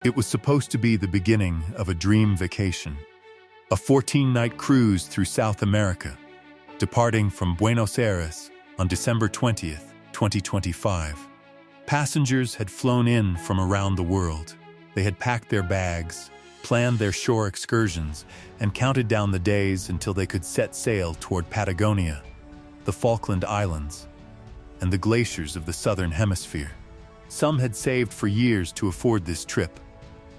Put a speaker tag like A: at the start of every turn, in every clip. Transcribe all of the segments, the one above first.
A: It was supposed to be the beginning of a dream vacation, a 14-night cruise through South America, departing from Buenos Aires on December 20th, 2025. Passengers had flown in from around the world. They had packed their bags, planned their shore excursions, and counted down the days until they could set sail toward Patagonia, the Falkland Islands, and the glaciers of the Southern Hemisphere. Some had saved for years to afford this trip.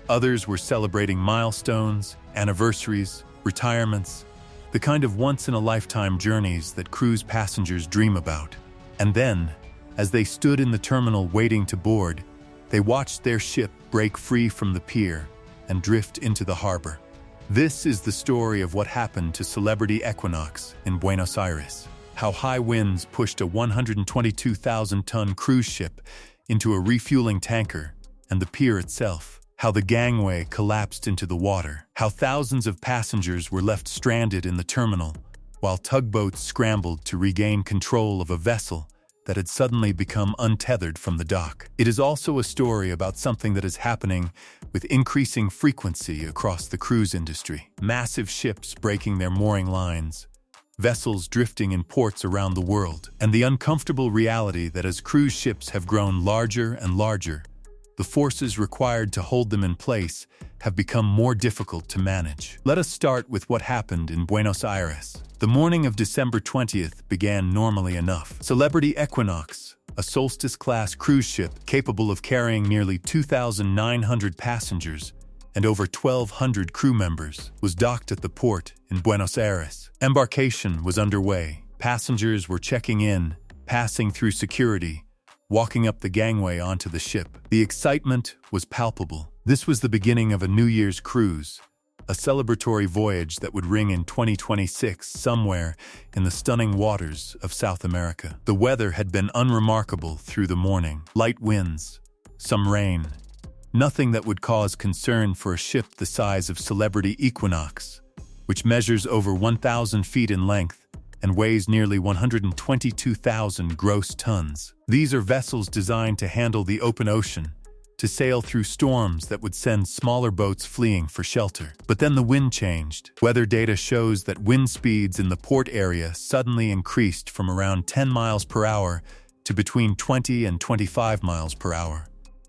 A: Others were celebrating milestones, anniversaries, retirements, the kind of once-in-a-lifetime journeys that cruise passengers dream about. And then, as they stood in the terminal waiting to board, they watched their ship break free from the pier and drift into the harbor. This is the story of what happened to Celebrity Equinox in Buenos Aires. How high winds pushed a 122,000-ton cruise ship into a refueling tanker and the pier itself. How the gangway collapsed into the water. How thousands of passengers were left stranded in the terminal, while tugboats scrambled to regain control of a vessel that had suddenly become untethered from the dock. It is also a story about something that is happening with increasing frequency across the cruise industry. Massive ships breaking their mooring lines, vessels drifting in ports around the world, and the uncomfortable reality that as cruise ships have grown larger and larger, the forces required to hold them in place have become more difficult to manage. Let us start with what happened in Buenos Aires. The morning of December 20th began normally enough. Celebrity Equinox, a Solstice-class cruise ship capable of carrying nearly 2,900 passengers and over 1,200 crew members, was docked at the port in Buenos Aires. Embarkation was underway. Passengers were checking in, passing through security, walking up the gangway onto the ship. The excitement was palpable. This was the beginning of a New Year's cruise, a celebratory voyage that would ring in 2026 somewhere in the stunning waters of South America. The weather had been unremarkable through the morning. Light winds, some rain, nothing that would cause concern for a ship the size of Celebrity Equinox, which measures over 1,000 feet in length and weighs nearly 122,000 gross tons. These are vessels designed to handle the open ocean, to sail through storms that would send smaller boats fleeing for shelter. But then the wind changed. Weather data shows that wind speeds in the port area suddenly increased from around 10 miles per hour to between 20 and 25 miles per hour,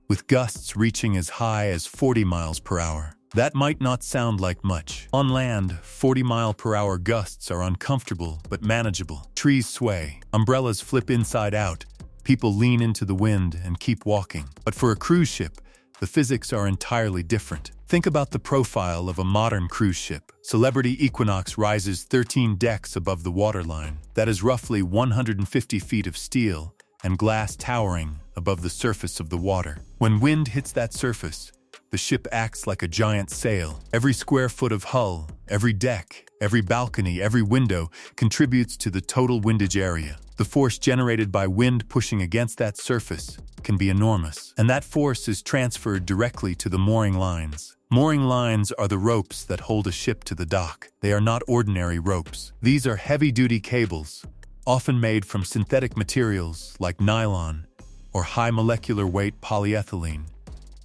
A: with gusts reaching as high as 40 miles per hour. That might not sound like much. On land, 40-mile-per-hour gusts are uncomfortable but manageable. Trees sway, umbrellas flip inside out, people lean into the wind and keep walking. But for a cruise ship, the physics are entirely different. Think about the profile of a modern cruise ship. Celebrity Equinox rises 13 decks above the waterline. That is roughly 150 feet of steel and glass towering above the surface of the water. When wind hits that surface, the ship acts like a giant sail. Every square foot of hull, every deck, every balcony, every window contributes to the total windage area. The force generated by wind pushing against that surface can be enormous, and that force is transferred directly to the mooring lines. Mooring lines are the ropes that hold a ship to the dock. They are not ordinary ropes. These are heavy-duty cables, often made from synthetic materials like nylon or high molecular weight polyethylene,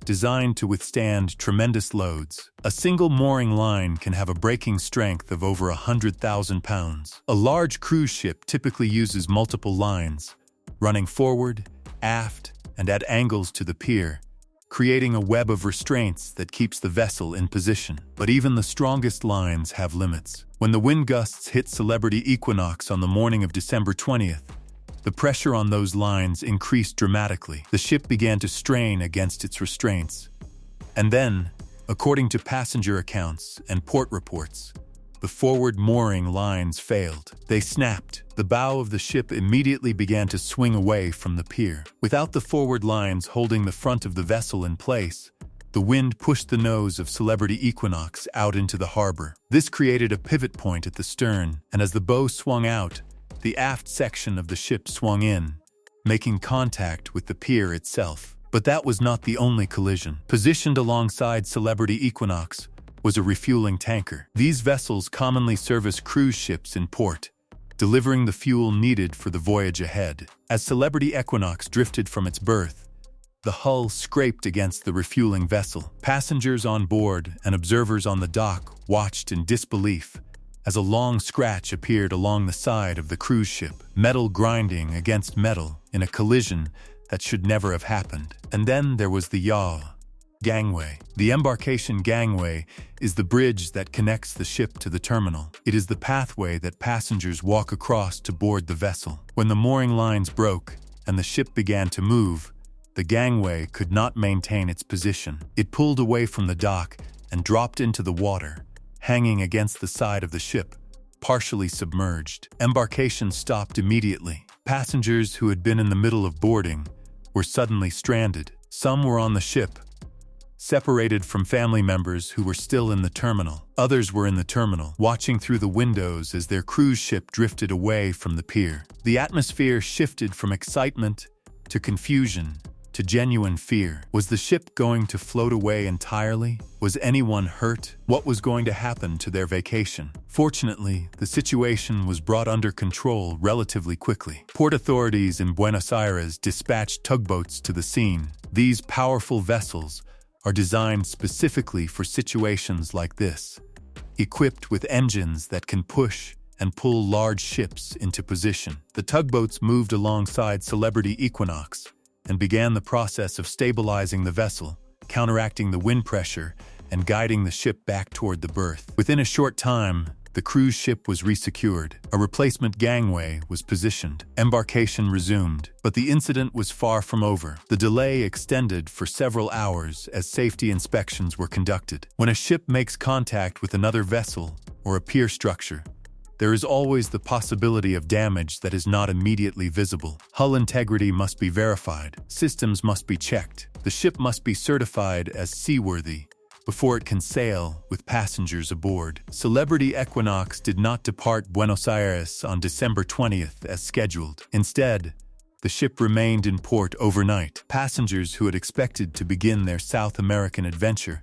A: designed to withstand tremendous loads. A single mooring line can have a breaking strength of over 100,000 pounds. A large cruise ship typically uses multiple lines, running forward, aft, and at angles to the pier, creating a web of restraints that keeps the vessel in position. But even the strongest lines have limits. When the wind gusts hit Celebrity Equinox on the morning of December 20th, the pressure on those lines increased dramatically. The ship began to strain against its restraints. And then, according to passenger accounts and port reports, the forward mooring lines failed. They snapped. The bow of the ship immediately began to swing away from the pier. Without the forward lines holding the front of the vessel in place, the wind pushed the nose of Celebrity Equinox out into the harbor. This created a pivot point at the stern, and as the bow swung out, the aft section of the ship swung in, making contact with the pier itself. But that was not the only collision. Positioned alongside Celebrity Equinox was a refueling tanker. These vessels commonly service cruise ships in port, delivering the fuel needed for the voyage ahead. As Celebrity Equinox drifted from its berth, the hull scraped against the refueling vessel. Passengers on board and observers on the dock watched in disbelief as a long scratch appeared along the side of the cruise ship, metal grinding against metal in a collision that should never have happened. And then there was the yaw. Gangway. The embarkation gangway is the bridge that connects the ship to the terminal. It is the pathway that passengers walk across to board the vessel. When the mooring lines broke and the ship began to move, the gangway could not maintain its position. It pulled away from the dock and dropped into the water, hanging against the side of the ship, partially submerged. Embarkation stopped immediately. Passengers who had been in the middle of boarding were suddenly stranded. Some were on the ship, separated from family members who were still in the terminal. Others were in the terminal, watching through the windows as their cruise ship drifted away from the pier. The atmosphere shifted from excitement to confusion to genuine fear. Was the ship going to float away entirely? Was anyone hurt? What was going to happen to their vacation? Fortunately, the situation was brought under control relatively quickly. Port authorities in Buenos Aires dispatched tugboats to the scene. These powerful vessels are designed specifically for situations like this, equipped with engines that can push and pull large ships into position. The tugboats moved alongside Celebrity Equinox and began the process of stabilizing the vessel, counteracting the wind pressure, and guiding the ship back toward the berth. Within a short time, the cruise ship was resecured. A replacement gangway was positioned. Embarkation resumed, but the incident was far from over. The delay extended for several hours as safety inspections were conducted. When a ship makes contact with another vessel or a pier structure, there is always the possibility of damage that is not immediately visible. Hull integrity must be verified. Systems must be checked. The ship must be certified as seaworthy before it can sail with passengers aboard. Celebrity Equinox did not depart Buenos Aires on December 20th as scheduled. Instead, the ship remained in port overnight. Passengers who had expected to begin their South American adventure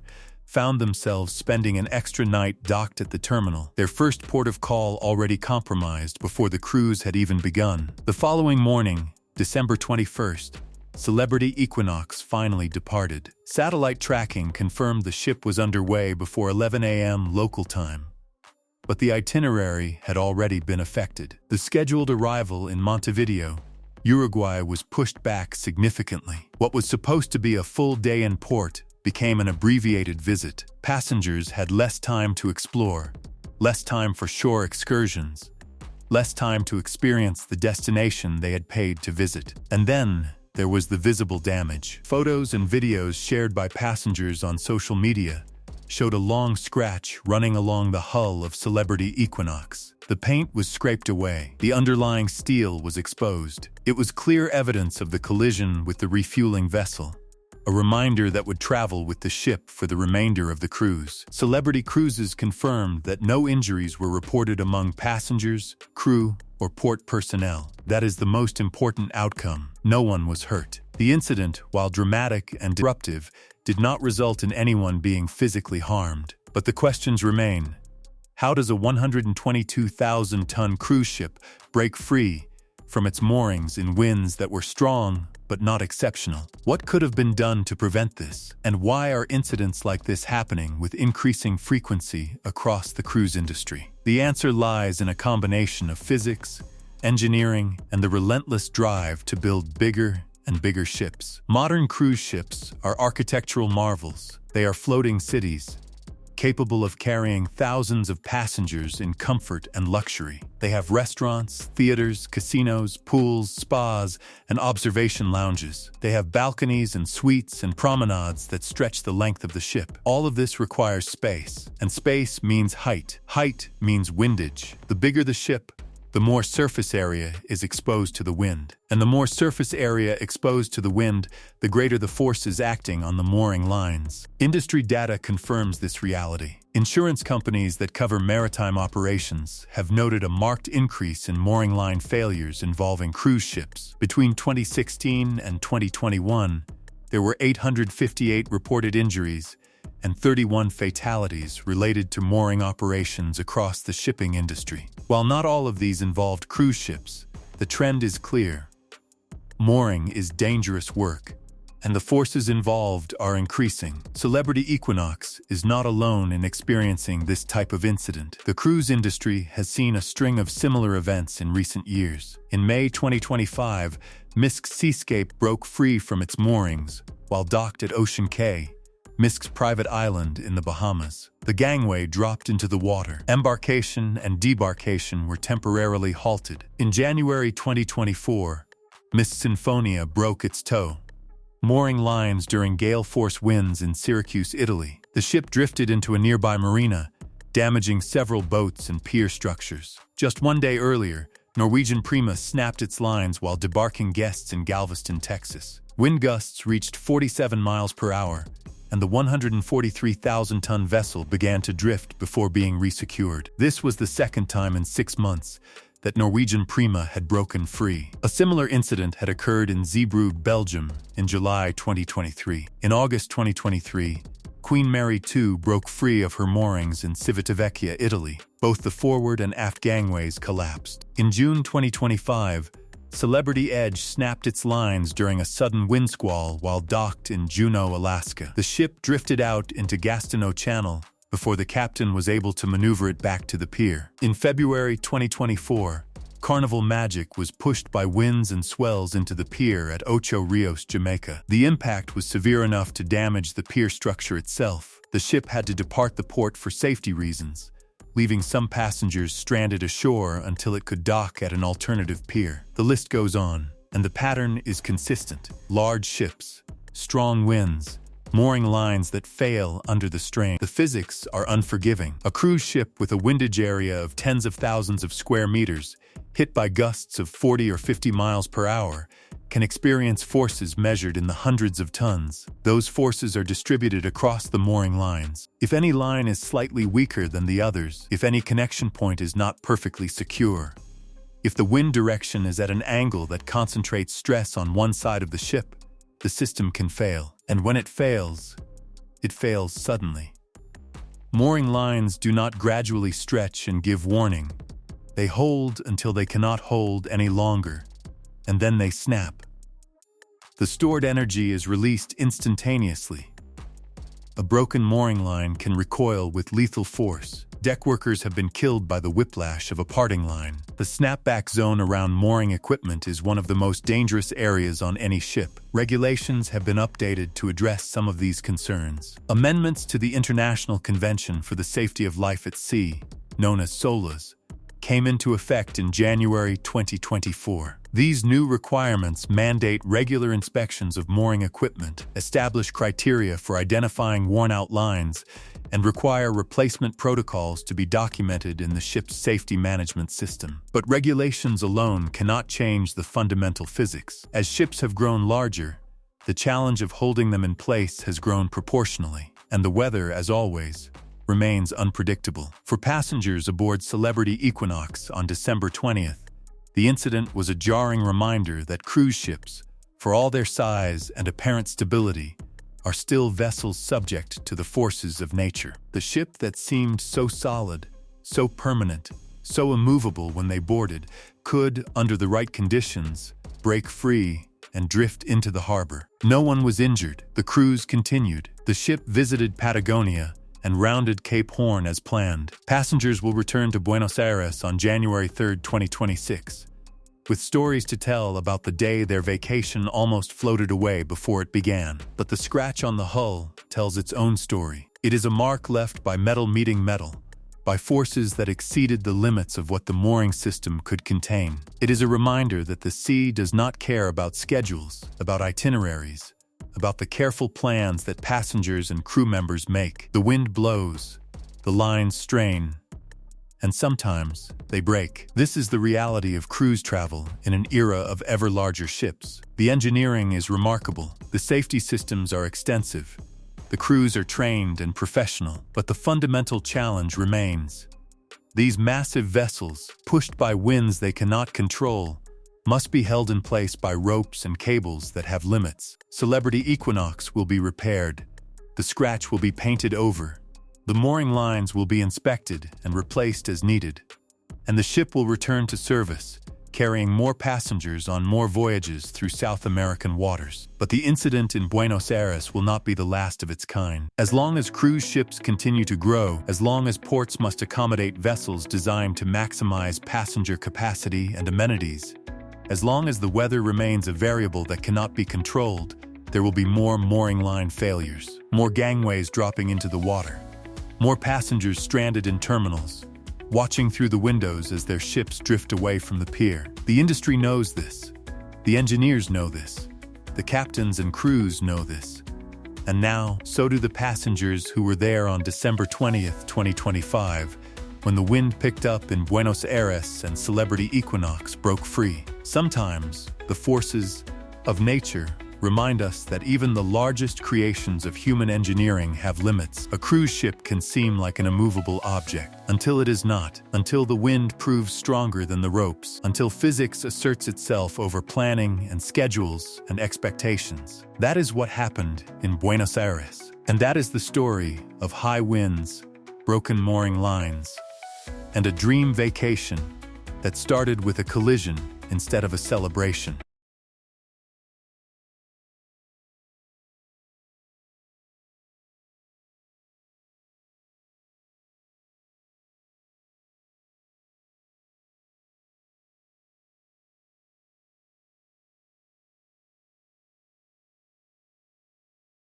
A: found themselves spending an extra night docked at the terminal, their first port of call already compromised before the cruise had even begun. The following morning, December 21st, Celebrity Equinox finally departed. Satellite tracking confirmed the ship was underway before 11 a.m. local time, but the itinerary had already been affected. The scheduled arrival in Montevideo, Uruguay, was pushed back significantly. What was supposed to be a full day in port became an abbreviated visit. Passengers had less time to explore, less time for shore excursions, less time to experience the destination they had paid to visit. And then there was the visible damage. Photos and videos shared by passengers on social media showed a long scratch running along the hull of Celebrity Equinox. The paint was scraped away. The underlying steel was exposed. It was clear evidence of the collision with the refueling vessel, a reminder that would travel with the ship for the remainder of the cruise. Celebrity Cruises confirmed that no injuries were reported among passengers, crew, or port personnel. That is the most important outcome. No one was hurt. The incident, while dramatic and disruptive, did not result in anyone being physically harmed. But the questions remain. How does a 122,000-ton cruise ship break free from its moorings in winds that were strong but not exceptional? What could have been done to prevent this? And why are incidents like this happening with increasing frequency across the cruise industry? The answer lies in a combination of physics, engineering, and the relentless drive to build bigger and bigger ships. Modern cruise ships are architectural marvels. They are floating cities, capable of carrying thousands of passengers in comfort and luxury. They have restaurants, theaters, casinos, pools, spas, and observation lounges. They have balconies and suites and promenades that stretch the length of the ship. All of this requires space, and space means height. Height means windage. The bigger the ship, the more surface area is exposed to the wind. And the more surface area exposed to the wind, the greater the forces acting on the mooring lines. Industry data confirms this reality. Insurance companies that cover maritime operations have noted a marked increase in mooring line failures involving cruise ships. Between 2016 and 2021, there were 858 reported injuries and 31 fatalities related to mooring operations across the shipping industry. While not all of these involved cruise ships, the trend is clear. Mooring is dangerous work, and the forces involved are increasing. Celebrity Equinox is not alone in experiencing this type of incident. The cruise industry has seen a string of similar events in recent years. In May 2025, Misk's Seascape broke free from its moorings while docked at Ocean Cay, Misk's private island in the Bahamas. The gangway dropped into the water. Embarkation and debarkation were temporarily halted. In January 2024, Miss Sinfonia broke its tow, mooring lines during gale-force winds in Syracuse, Italy. The ship drifted into a nearby marina, damaging several boats and pier structures. Just one day earlier, Norwegian Prima snapped its lines while debarking guests in Galveston, Texas. Wind gusts reached 47 miles per hour, and the 143,000-ton vessel began to drift before being resecured. This was the second time in 6 months that Norwegian Prima had broken free. A similar incident had occurred in Zeebrugge, Belgium, in July 2023. In August 2023, Queen Mary II broke free of her moorings in Civitavecchia, Italy. Both the forward and aft gangways collapsed. In June 2025, Celebrity Edge snapped its lines during a sudden wind squall while docked in Juneau, Alaska. The ship drifted out into Gastineau Channel before the captain was able to maneuver it back to the pier. In February 2024, Carnival Magic was pushed by winds and swells into the pier at Ocho Rios, Jamaica. The impact was severe enough to damage the pier structure itself. The ship had to depart the port for safety reasons, leaving some passengers stranded ashore until it could dock at an alternative pier. The list goes on, and the pattern is consistent. Large ships, strong winds, mooring lines that fail under the strain. The physics are unforgiving. A cruise ship with a windage area of tens of thousands of square meters, hit by gusts of 40 or 50 miles per hour, can experience forces measured in the hundreds of tons. Those forces are distributed across the mooring lines. If any line is slightly weaker than the others, if any connection point is not perfectly secure, if the wind direction is at an angle that concentrates stress on one side of the ship, the system can fail. And when it fails suddenly. Mooring lines do not gradually stretch and give warning. They hold until they cannot hold any longer, and then they snap. The stored energy is released instantaneously. A broken mooring line can recoil with lethal force. Deck workers have been killed by the whiplash of a parting line. The snapback zone around mooring equipment is one of the most dangerous areas on any ship. Regulations have been updated to address some of these concerns. Amendments to the International Convention for the Safety of Life at Sea, known as SOLAS, came into effect in January 2024. These new requirements mandate regular inspections of mooring equipment, establish criteria for identifying worn-out lines, and require replacement protocols to be documented in the ship's safety management system. But regulations alone cannot change the fundamental physics. As ships have grown larger, the challenge of holding them in place has grown proportionally, and the weather, as always, remains unpredictable. For passengers aboard Celebrity Equinox on December 20th, the incident was a jarring reminder that cruise ships, for all their size and apparent stability, are still vessels subject to the forces of nature. The ship that seemed so solid, so permanent, so immovable when they boarded, could, under the right conditions, break free and drift into the harbor. No one was injured. The cruise continued. The ship visited Patagonia and rounded Cape Horn as planned. Passengers will return to Buenos Aires on January 3, 2026, with stories to tell about the day their vacation almost floated away before it began. But the scratch on the hull tells its own story. It is a mark left by metal meeting metal, by forces that exceeded the limits of what the mooring system could contain. It is a reminder that the sea does not care about schedules, about itineraries, about the careful plans that passengers and crew members make. The wind blows, the lines strain, and sometimes they break. This is the reality of cruise travel in an era of ever larger ships. The engineering is remarkable. The safety systems are extensive. The crews are trained and professional, but the fundamental challenge remains. These massive vessels, pushed by winds they cannot control, must be held in place by ropes and cables that have limits. Celebrity Equinox will be repaired. The scratch will be painted over. The mooring lines will be inspected and replaced as needed, and the ship will return to service, carrying more passengers on more voyages through South American waters. But the incident in Buenos Aires will not be the last of its kind. As long as cruise ships continue to grow, as long as ports must accommodate vessels designed to maximize passenger capacity and amenities, as long as the weather remains a variable that cannot be controlled, there will be more mooring line failures, more gangways dropping into the water, more passengers stranded in terminals, watching through the windows as their ships drift away from the pier. The industry knows this. The engineers know this. The captains and crews know this. And now, so do the passengers who were there on December 20th, 2025, when the wind picked up in Buenos Aires and Celebrity Equinox broke free. Sometimes, the forces of nature remind us that even the largest creations of human engineering have limits. A cruise ship can seem like an immovable object, until it is not, until the wind proves stronger than the ropes, until physics asserts itself over planning and schedules and expectations. That is what happened in Buenos Aires. And that is the story of high winds, broken mooring lines, and a dream vacation that started with a collision instead of a celebration.